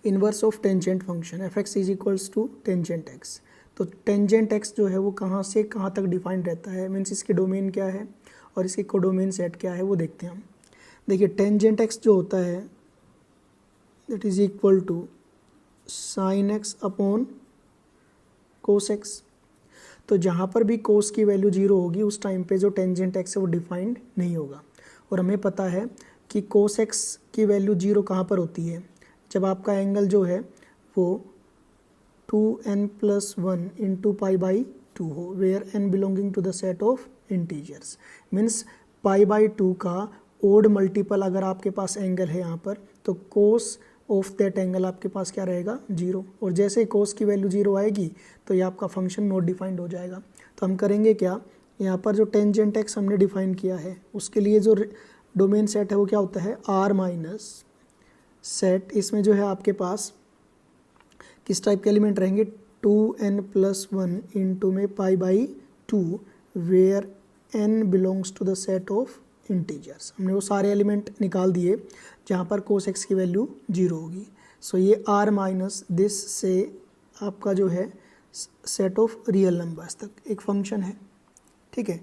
Inverse of tangent function f x is equals to tangent x. तो tangent x जो है वो कहाँ से कहाँ तक डिफाइंड रहता है, मीन्स इसकी डोमेन क्या है और इसकी कोडोमेन सेट क्या है वो देखते हैं हम। देखिए टेंजेंट एक्स जो होता है that is equal to sine x upon cos x. तो जहाँ पर भी कोस की वैल्यू 0 होगी उस टाइम पे जो टेंजेंट एक्स है वो डिफाइंड नहीं होगा। और हमें पता है कि कोस एक्स की वैल्यू 0 कहाँ पर होती है, जब आपका एंगल जो है वो 2n+1 इंटू पाई बाई 2 हो, where n belonging to the set of integers. Means pi by 2 का ओड मल्टीपल अगर आपके पास एंगल है यहाँ पर, तो कोस ऑफ दैट एंगल आपके पास क्या रहेगा 0। और जैसे ही कोस की वैल्यू 0 आएगी तो ये आपका फंक्शन नॉट डिफाइंड हो जाएगा। तो हम करेंगे क्या, यहाँ पर जो टेंजेंट एक्स हमने डिफाइन किया है उसके लिए जो डोमेन सेट है वो क्या होता है आर माइनस सेट। इसमें जो है आपके पास किस टाइप के एलिमेंट रहेंगे 2n+1 इंटू में pi by 2 where n belongs to the set of integers. हमने वो सारे एलिमेंट निकाल दिए जहाँ पर कोस एक्स की वैल्यू 0 होगी। सो ये r माइनस दिस से आपका जो है सेट ऑफ रियल नंबर्स तक एक फंक्शन है, ठीक है।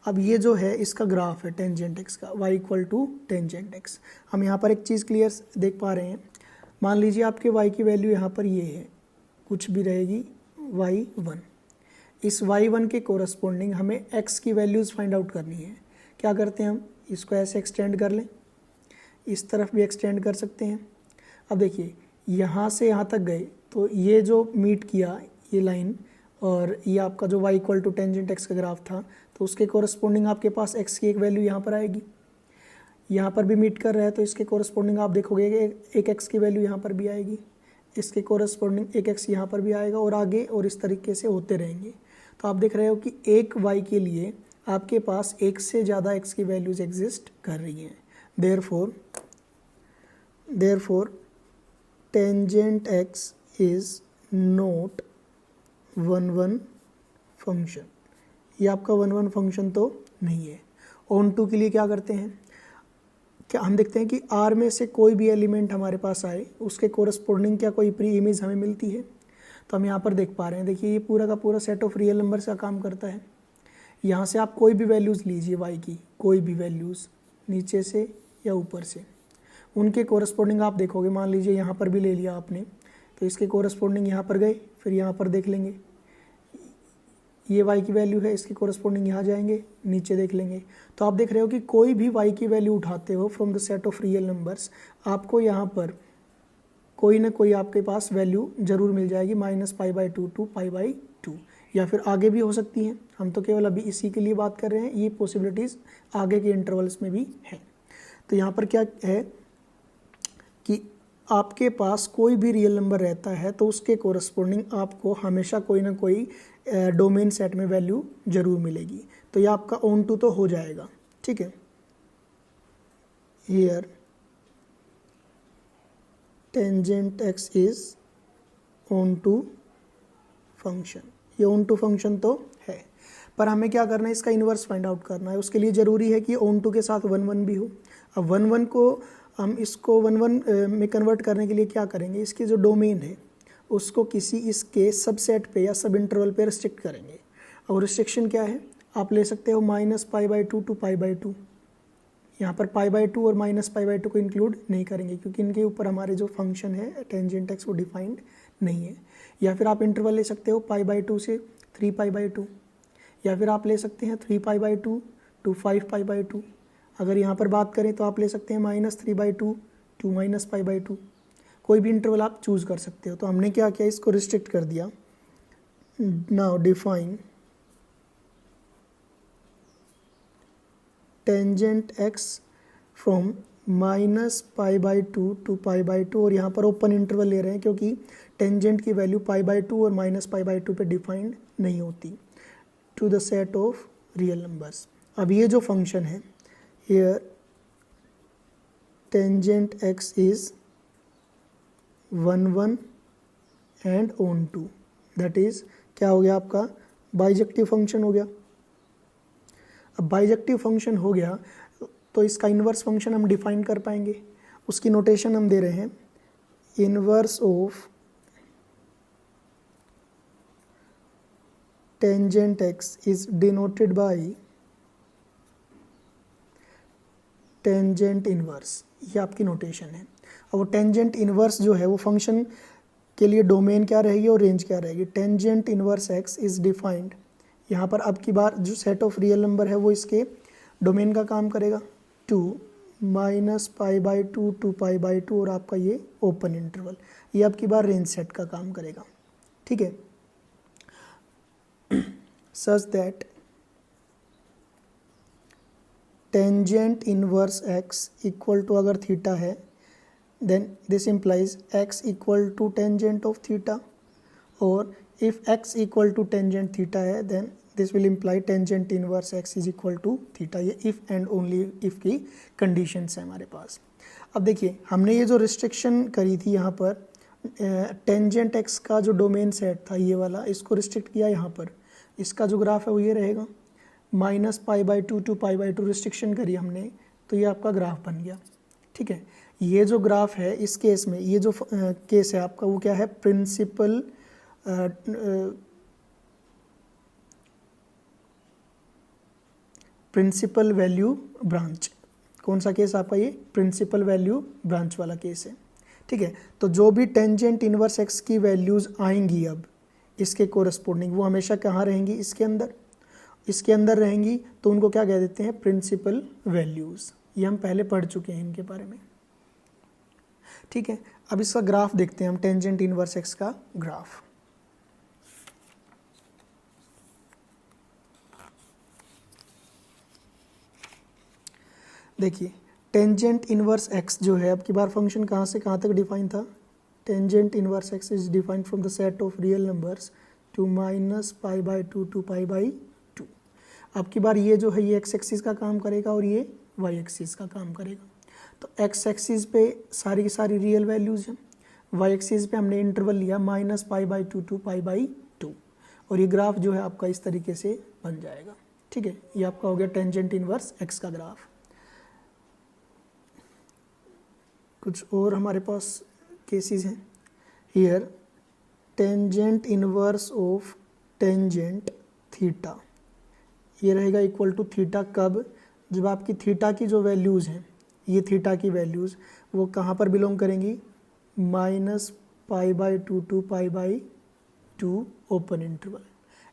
अब ये जो है इसका ग्राफ है टेंजेंट एक्स का, y equal to tangent x. हम यहाँ पर एक चीज़ क्लियर देख पा रहे हैं, मान लीजिए आपके y की वैल्यू यहाँ पर ये है, कुछ भी रहेगी y1। इस y1 के कोरस्पोंडिंग हमें x की वैल्यूज़ फाइंड आउट करनी है। क्या करते हैं हम, इसको ऐसे एक्सटेंड कर लें, इस तरफ भी एक्सटेंड कर सकते हैं। अब देखिए यहाँ से यहाँ तक गए तो ये जो मीट किया ये लाइन और ये आपका जो y equal to tangent x का ग्राफ था, तो उसके कोरस्पोंडिंग आपके पास x की एक वैल्यू यहाँ पर आएगी। यहाँ पर भी मीट कर रहा है तो इसके कोरस्पोंडिंग आप देखोगे कि एक x की वैल्यू यहाँ पर भी आएगी, इसके कोरस्पोंडिंग एक x यहाँ पर भी आएगा और आगे और इस तरीके से होते रहेंगे। तो आप देख रहे हो कि एक y के लिए आपके पास एक से ज़्यादा x की वैल्यूज़ एग्जिस्ट कर रही हैं। Therefore tangent x is not 1 function. ये आपका 1 फंक्शन तो नहीं है। ऑन टू के लिए क्या करते हैं, क्या हम देखते हैं कि R में से कोई भी एलिमेंट हमारे पास आए उसके कोरस्पोंडिंग क्या कोई प्री इमेज हमें मिलती है। तो हम यहाँ पर देख पा रहे हैं, देखिए ये पूरा का पूरा सेट ऑफ रियल नंबर्स का काम करता है। यहाँ से आप कोई भी वैल्यूज़ लीजिए y की, कोई भी वैल्यूज़ नीचे से या ऊपर से, उनके कोरस्पोंडिंग आप देखोगे। मान लीजिए यहाँ पर भी ले लिया आपने, तो इसके कोरस्पोंडिंग यहाँ पर गए, फिर यहाँ पर देख लेंगे ये y की वैल्यू है, इसके कोरस्पोंडिंग यहाँ जाएंगे, नीचे देख लेंगे। तो आप देख रहे हो कि कोई भी y की वैल्यू उठाते हो from the set of real numbers, आपको यहाँ पर कोई ना कोई आपके पास वैल्यू जरूर मिल जाएगी, -π/2 टू π/2, या फिर आगे भी हो सकती हैं। हम तो केवल अभी इसी के लिए बात कर रहे हैं, ये पॉसिबिलिटीज़ आगे के इंटरवल्स में भी हैं। तो यहाँ पर क्या है कि आपके पास कोई भी रियल नंबर रहता है तो उसके कोरस्पोंडिंग आपको हमेशा कोई ना कोई डोमेन सेट में वैल्यू जरूर मिलेगी। तो ये आपका ऑन टू तो हो जाएगा, ठीक है। Here tangent x is on to function, ये ऑन टू फंक्शन तो है, पर हमें क्या करना है, इसका इन्वर्स फाइंड आउट करना है। उसके लिए ज़रूरी है कि ऑन टू के साथ 1 भी हो। अब 1 को हम इसको 1 में कन्वर्ट करने के लिए क्या करेंगे, इसकी जो डोमेन है उसको किसी इसके सबसेट पे या सब इंटरवल पे रिस्ट्रिक्ट करेंगे। और रिस्ट्रिक्शन क्या है, आप ले सकते हो -π/2 टू π/2। यहाँ पर π/2 और -π/2 को इंक्लूड नहीं करेंगे क्योंकि इनके ऊपर हमारे जो फंक्शन है टेंजेंट एक्स वो डिफाइंड नहीं है। या फिर आप इंटरवल ले सकते हो π/2 से 3π/2, या फिर आप ले सकते हैं 3π/2 टू 5π/2। अगर यहाँ पर बात करें तो आप ले सकते हैं -3/2 टू -π/2। कोई भी इंटरवल आप चूज़ कर सकते हो। तो हमने क्या किया, इसको रिस्ट्रिक्ट कर दिया। Now define tangent X from -π/2 to π/2, और यहाँ पर ओपन इंटरवल ले रहे हैं क्योंकि टेंजेंट की वैल्यू π/2 और -π/2 पे डिफाइंड नहीं होती, to the set of real numbers. अब ये जो फंक्शन है here tangent x is 1 and on to, that is क्या हो गया आपका बाइजेक्टिव फंक्शन हो गया। अब बाइजेक्टिव फंक्शन हो गया तो इसका इन्वर्स फंक्शन हम डिफाइन कर पाएंगे। उसकी नोटेशन हम दे रहे हैं inverse of tangent x is denoted by tangent inverse, ये आपकी नोटेशन है। और वो टेंजेंट इनवर्स जो है वो फंक्शन के लिए डोमेन क्या रहेगी और रेंज क्या रहेगी। Tangent inverse x is defined, यहाँ पर अब की बार जो सेट ऑफ रियल नंबर है वो इसके डोमेन का काम करेगा, 2 -π/2 to π/2 और आपका ये ओपन इंटरवल, ये अब की बार रेंज सेट का काम करेगा, ठीक है। Such that tangent inverse X equal to, अगर थीटा है then this implies x equal to tangent of theta, और if x equal to tangent theta है then this will imply tangent inverse x is equal to theta. ये if and only if की conditions है हमारे पास। अब देखिए हमने ये जो रिस्ट्रिक्शन करी थी यहाँ पर टेंजेंट x का जो डोमेन सेट था ये वाला, इसको रिस्ट्रिक्ट किया यहाँ पर, इसका जो ग्राफ है वो ये रहेगा, -π/2 to π/2 रिस्ट्रिक्शन करी हमने, तो ये आपका ग्राफ बन गया, ठीक है। ये जो ग्राफ है इस केस में, ये जो केस है आपका वो क्या है, प्रिंसिपल वैल्यू ब्रांच। कौन सा केस आपका, ये प्रिंसिपल वैल्यू ब्रांच वाला केस है, ठीक है। तो जो भी टेंजेंट इनवर्स एक्स की वैल्यूज आएंगी अब इसके कोरस्पोंडिंग, वो हमेशा कहाँ रहेंगी, इसके अंदर रहेंगी, तो उनको क्या कह देते हैं, प्रिंसिपल वैल्यूज। ये हम पहले पढ़ चुके हैं इनके बारे में, ठीक है। अब इसका ग्राफ देखते हैं हम, टेंजेंट इनवर्स एक्स का ग्राफ। देखिए टेंजेंट इनवर्स एक्स जो है, अब की बार फंक्शन कहाँ से कहाँ तक डिफाइन था, tangent inverse x is defined from the set of real numbers to -π/2 to π/2। अब की बार ये जो है ये एक्स एक्सिस का काम करेगा और ये वाई एक्सिस का काम करेगा। तो एक्स एक्सिस पे सारी की सारी रियल वैल्यूज़ हैं, वाई एक्सिस पे हमने इंटरवल लिया -π/2 to π/2, और ये ग्राफ जो है आपका इस तरीके से बन जाएगा, ठीक है। ये आपका हो गया टेंजेंट इनवर्स एक्स का ग्राफ। कुछ और हमारे पास केसेस हैं, here tangent inverse of tangent theta, ये रहेगा इक्वल टू थीटा कब, जब आपकी थीटा की जो वैल्यूज़ हैं, ये थीटा की वैल्यूज़ वो कहाँ पर बिलोंग करेंगी, -π/2 to π/2 ओपन इंटरवल।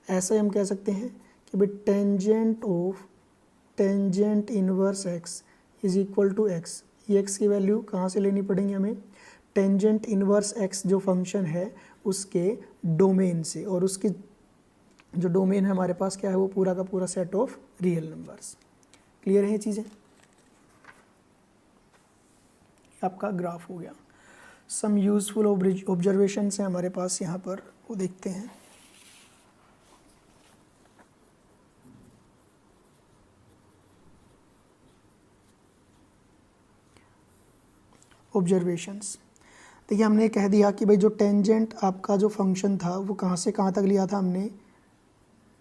ऐसे हम कह सकते हैं कि भाई tangent of tangent inverse x is equal to x. ये एक्स की वैल्यू कहाँ से लेनी पड़ेंगी हमें, टेंजेंट इनवर्स एक्स जो फंक्शन है उसके डोमेन से, और उसकी जो डोमेन है हमारे पास क्या है, वो पूरा का पूरा set of real numbers. Clear है ये चीज़ें, आपका ग्राफ हो गया। सम यूजफुल ऑब्जर्वेशंस हैं हमारे पास यहाँ पर, वो देखते हैं। ऑब्जर्वेशंस देखिए, हमने कह दिया कि भाई जो टेंजेंट आपका जो फंक्शन था वो कहाँ से कहाँ तक लिया था हमने,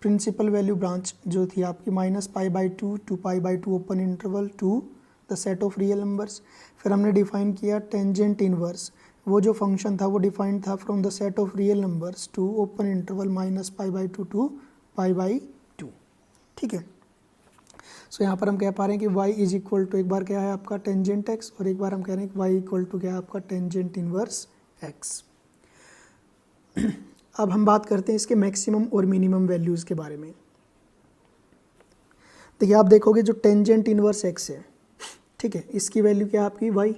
प्रिंसिपल वैल्यू ब्रांच जो थी आपकी -π/2 to π/2 open interval to the set of real numbers. फिर हमने डिफाइन किया टेंजेंट इनवर्स, वो जो फंक्शन था वो डिफाइंड था from the set of real numbers to open interval -π/2 to π/2, ठीक है। सो यहाँ पर हम कह पा रहे हैं कि y इज इक्वल टू, एक बार क्या है आपका टेंजेंट x, और एक बार हम कह रहे हैं कि y इक्वल टू क्या है आपका टेंजेंट इनवर्स x। अब हम बात करते हैं इसके मैक्सिमम और मिनिमम वैल्यूज़ के बारे में। देखिए आप देखोगे जो टेंजेंट इनवर्स x है, ठीक है, इसकी वैल्यू क्या है आपकी y।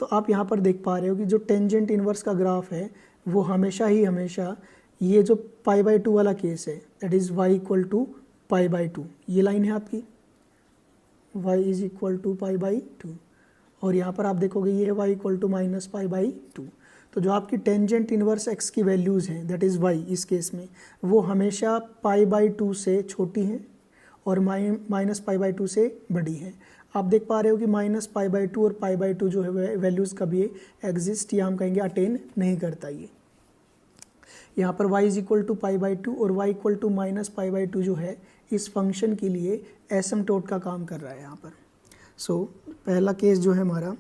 तो आप यहाँ पर देख पा रहे हो कि जो टेंजेंट इनवर्स का ग्राफ है वो हमेशा ये जो π/2 वाला केस है, that is y equal to π/2, ये लाइन है आपकी, y इज इक्वल टू π/2, और यहाँ पर आप देखोगे ये है y इक्वल टू -π/2। तो जो आपकी टेंजेंट इनवर्स x की वैल्यूज़ हैं, दैट इज़ y इस केस में, वो हमेशा π/2 से छोटी हैं और -π/2 से बड़ी हैं। आप देख पा रहे हो कि -π/2 और π/2 जो है वैल्यूज़ कभी एग्जिस्ट या हम कहेंगे अटेन नहीं करता। ये यहाँ पर y इज इक्वल टू π/2 और y इक्वल टू -π/2 जो है इस फंक्शन के लिए एसिम्प्टोट का काम कर रहा है यहाँ पर। सो पहला केस जो है हमारा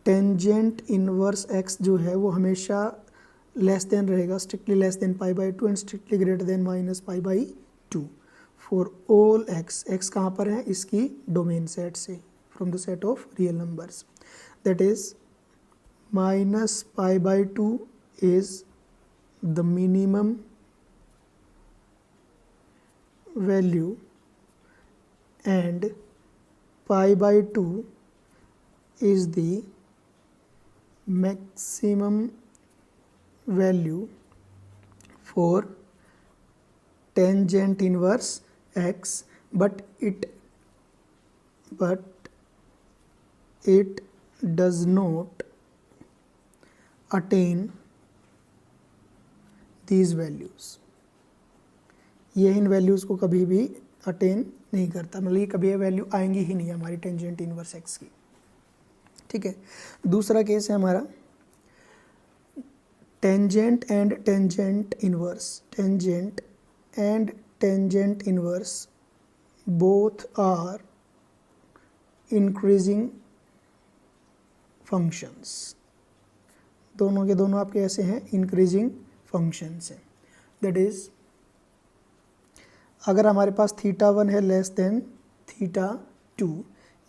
टेंजेंट इनवर्स एक्स जो है वो हमेशा लेस देन रहेगा, strictly less than pi by two and strictly greater than minus pi by two for all x. X कहाँ पर है, इसकी डोमेन सेट से, from the set of real numbers, that is minus pi by two is the minimum value and pi by 2 is the maximum value for tangent inverse x, but it does not attain these values। ये इन values को कभी भी attain नहीं करता, मतलब ये कभी ये वैल्यू आएंगी ही नहीं हमारी टेंजेंट इनवर्स एक्स की। ठीक है, दूसरा केस है हमारा tangent and tangent inverse. Tangent and tangent inverse both are increasing functions, दोनों के दोनों आपके ऐसे हैं इंक्रीजिंग फंक्शंस हैं। दैट इज अगर हमारे पास थीटा 1 है लेस देन थीटा 2,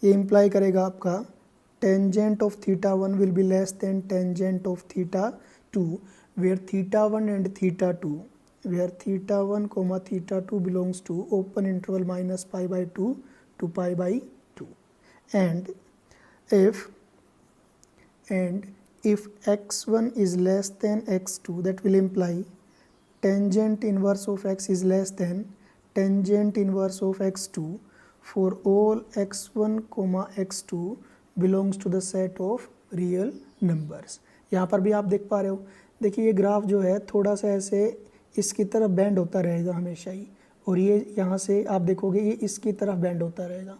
ये इम्प्लाई करेगा आपका tangent of theta 1 will be less than tangent of theta 2 where theta 1 and theta 2, where theta 1 comma theta 2 belongs to open interval minus pi by 2 to pi by 2, and if x1 is less than x2, that will imply tangent inverse of x is less than tangent inverse of x2 for all x1 comma x2 belongs to the set of real numbers। यहाँ पर भी आप देख पा रहे हो, देखिए ये ग्राफ जो है थोड़ा सा ऐसे इसकी तरफ बेंड होता रहेगा हमेशा ही, और ये यहाँ से आप देखोगे ये इसकी तरफ बेंड होता रहेगा।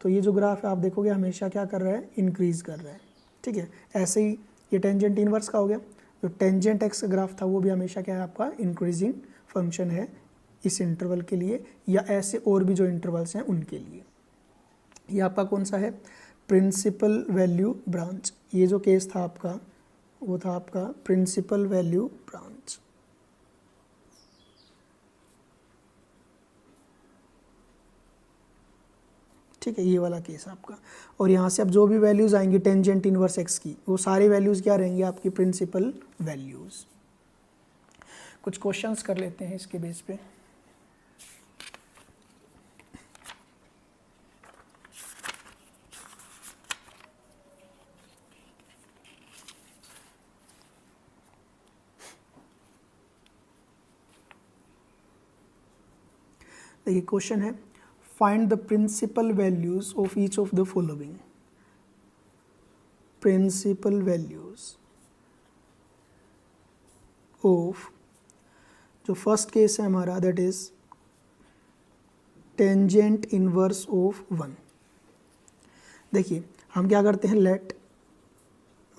तो ये जो ग्राफ है आप देखोगे हमेशा क्या कर रहा है, इंक्रीज़ कर रहा है। ठीक है, ऐसे ही ये टेंजेंट इनवर्स का हो गया। जो टेंजेंट एक्स ग्राफ था वो भी हमेशा क्या है आपका इंक्रीजिंग फंक्शन है इस इंटरवल के लिए, या ऐसे और भी जो इंटरवल्स हैं उनके लिए। ये आपका कौन सा है, प्रिंसिपल वैल्यू ब्रांच। ये जो केस था आपका वो था आपका प्रिंसिपल वैल्यू ब्रांच। ठीक है, ये वाला केस आपका। और यहाँ से अब जो भी वैल्यूज़ आएंगी टेंजेंट इनवर्स एक्स की, वो सारी वैल्यूज़ क्या रहेंगी आपकी प्रिंसिपल वैल्यूज़। कुछ क्वेश्चंस कर लेते हैं इसके बेस पे। देखिए क्वेश्चन है, find the principal values of each of the following. Principal values of, जो फर्स्ट केस है हमारा that is tangent inverse of 1। देखिए हम क्या करते हैं, let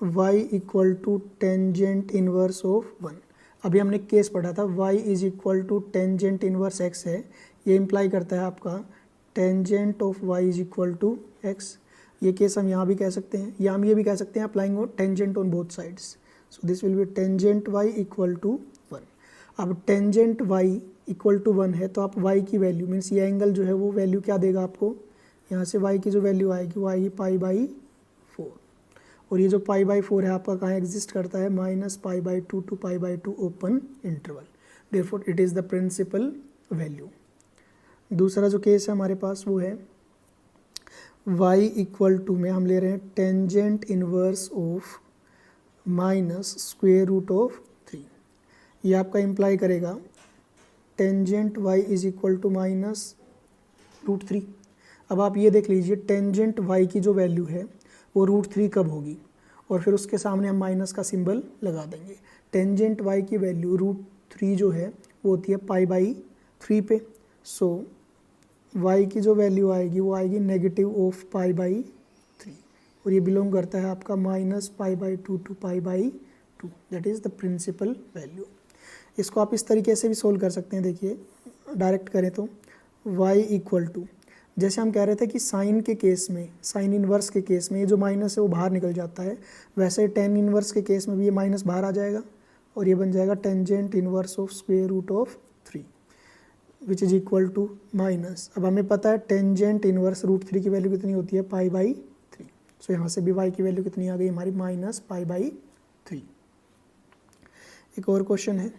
y equal to tangent inverse of 1। अभी हमने केस पढ़ा था y is equal to tangent inverse x है, ये इम्प्लाई करता है आपका tangent of y is equal to x। ये केस हम यहाँ भी कह सकते हैं, या हम ये भी कह सकते हैं applying tangent on both sides. So this will be tangent y equal to 1। अब टेंजेंट y इक्वल टू 1 है तो आप y की वैल्यू मीन्स ये एंगल जो है वो वैल्यू क्या देगा आपको, यहाँ से y की जो वैल्यू आएगी वो आएगी पाई बाई 4, और ये जो पाई बाई 4 है आपका कहाँ एग्जिस्ट करता है, minus pi by 2 to pi by 2 open interval, therefore it is the principal value. दूसरा जो केस है हमारे पास वो है y इक्वल टू में हम ले रहे हैं tangent inverse of minus square root of 3। ये आपका इम्प्लाई करेगा tangent y is equal to minus root 3। अब आप ये देख लीजिए टेंजेंट y की जो वैल्यू है वो रूट 3 कब होगी, और फिर उसके सामने हम माइनस का सिंबल लगा देंगे। टेंजेंट y की वैल्यू रूट 3 जो है वो होती है पाई बाई 3 पे। सो y की जो वैल्यू आएगी वो आएगी नेगेटिव ऑफ पाई बाई 3, और ये बिलोंग करता है आपका minus pi by 2 to pi by 2, that is the principal value. इसको आप इस तरीके से भी सोल्व कर सकते हैं। देखिए डायरेक्ट करें तो y इक्वल टू, जैसे हम कह रहे थे कि साइन के केस में, साइन इनवर्स के केस में ये जो माइनस है वो बाहर निकल जाता है, वैसे टेन इनवर्स के केस में भी ये माइनस बाहर आ जाएगा और ये बन जाएगा tangent inverse of square root of 3 which is equal to minus, अब हमें पता है टेंजेंट इनवर्स रूट 3 की वैल्यू कितनी होती है, पाई बाई 3। सो यहाँ से भी y की वैल्यू कितनी आ गई हमारी, माइनस पाई बाई 3। एक और क्वेश्चन है,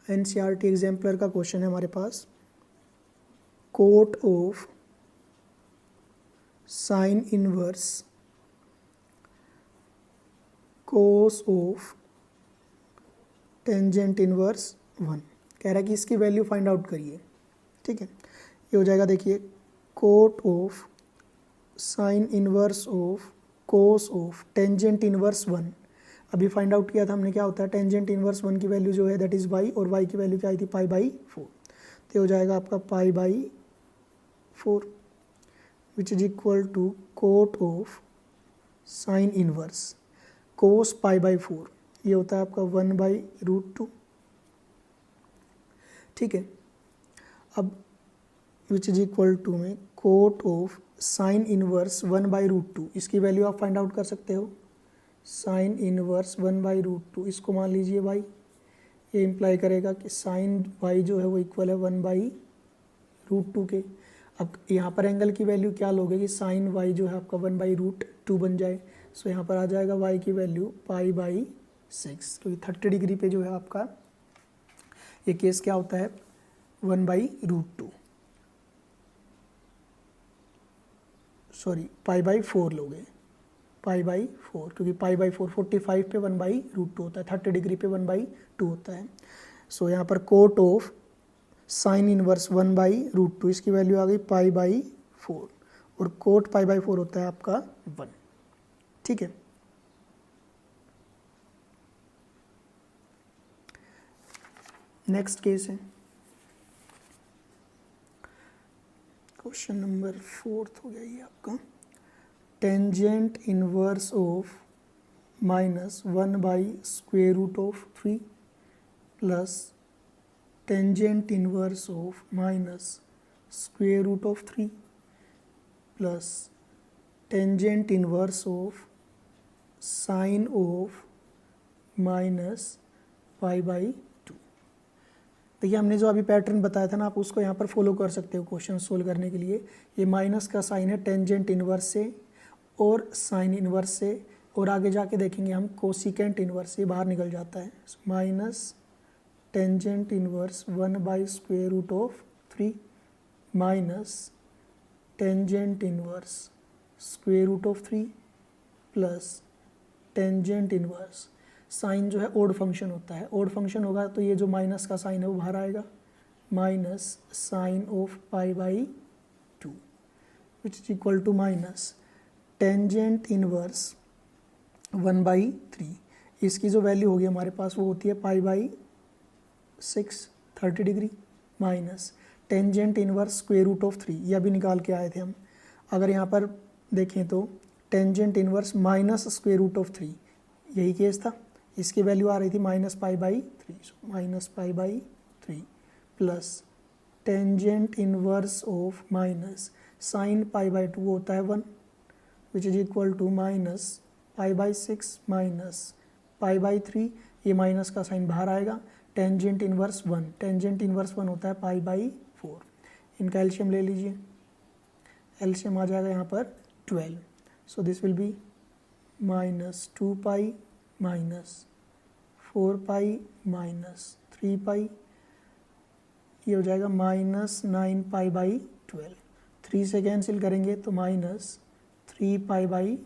एनसीईआरटी एग्जाम्पलर का क्वेश्चन है हमारे पास, cot of sine inverse cos of tangent inverse 1, कह रहा है कि इसकी वैल्यू फाइंड आउट करिए। ठीक है, ये हो जाएगा, देखिए cot of sine inverse of cos of tangent inverse 1, अभी फाइंड आउट किया था हमने, क्या होता है टेंजेंट इनवर्स 1 की वैल्यू जो है दैट इज़ y, और y की वैल्यू क्या आई थी, पाई बाई 4। तो हो जाएगा आपका pi by 4 which is equal to cot of sine inverse cos pi by 4, ये होता है आपका 1/√2। ठीक है, अब विच इज इक्वल टू में कोट ऑफ साइन इनवर्स 1/√2, इसकी वैल्यू आप फाइंड आउट कर सकते हो, साइन इनवर्स 1/√2, इसको मान लीजिए y, ये इम्प्लाई करेगा कि साइन y जो है वो इक्वल है 1/√2 के। अब यहाँ पर एंगल की वैल्यू क्या लोगे कि साइन y जो है आपका 1/√2 बन जाए, सो यहाँ पर आ जाएगा y की वैल्यू पाई बाई 6, क्योंकि 30 डिग्री पे जो है आपका ये केस क्या होता है, 1/√2, सॉरी पाई बाई 4 लोगे, पाई बाई 4, क्योंकि पाई बाई 4 45 पे 1/√2 होता है, 30 डिग्री पे 1/2 होता है। सो यहाँ पर कोट ऑफ साइन इनवर्स 1/√2, इसकी वैल्यू आ गई पाई बाई 4, और कोट पाई बाई 4 होता है आपका 1। ठीक है, नेक्स्ट केस है क्वेश्चन नंबर 4 हो गया ये आपका, tangent inverse of -1/√3 plus tangent inverse of -√3 plus tangent inverse of sine of -π/2। देखिए हमने जो अभी पैटर्न बताया था ना, आप उसको यहाँ पर फॉलो कर सकते हो क्वेश्चन सोल्व करने के लिए। ये माइनस का साइन है टेंजेंट इनवर्स से और साइन इनवर्स से, और आगे जाके देखेंगे हम कोसिकेंट इनवर्स से बाहर निकल जाता है, minus tangent inverse 1/√3 minus tangent inverse √3 plus tangent inverse, sine जो है ओड फंक्शन होता है, ओड फंक्शन होगा तो ये जो माइनस का साइन है वो बाहर आएगा, minus sine of π/2 which is equal to minus tangent inverse 1/3, इसकी जो वैल्यू होगी हमारे पास वो होती है π/6 30 डिग्री, माइनस टेंजेंट इनवर्स √3, यह भी निकाल के आए थे हम। अगर यहाँ पर देखें तो टेंजेंट इनवर्स -√3, यही केस था, इसकी वैल्यू आ रही थी -π/3, minus π/3 plus tangent inverse of minus sine π/2 होता है 1 which is equal to minus π/6 minus π/3, ये माइनस का साइन बाहर आएगा, टेंजेंट इनवर्स 1, टेंजेंट इनवर्स 1 होता है π/4, इनका एलसीएम ले लीजिए, एलसीएम आ जाएगा यहाँ पर 12, so this will be -2π minus 4π minus 3π, ये हो जाएगा -9π/12, 3 से कैंसिल करेंगे तो -3π/12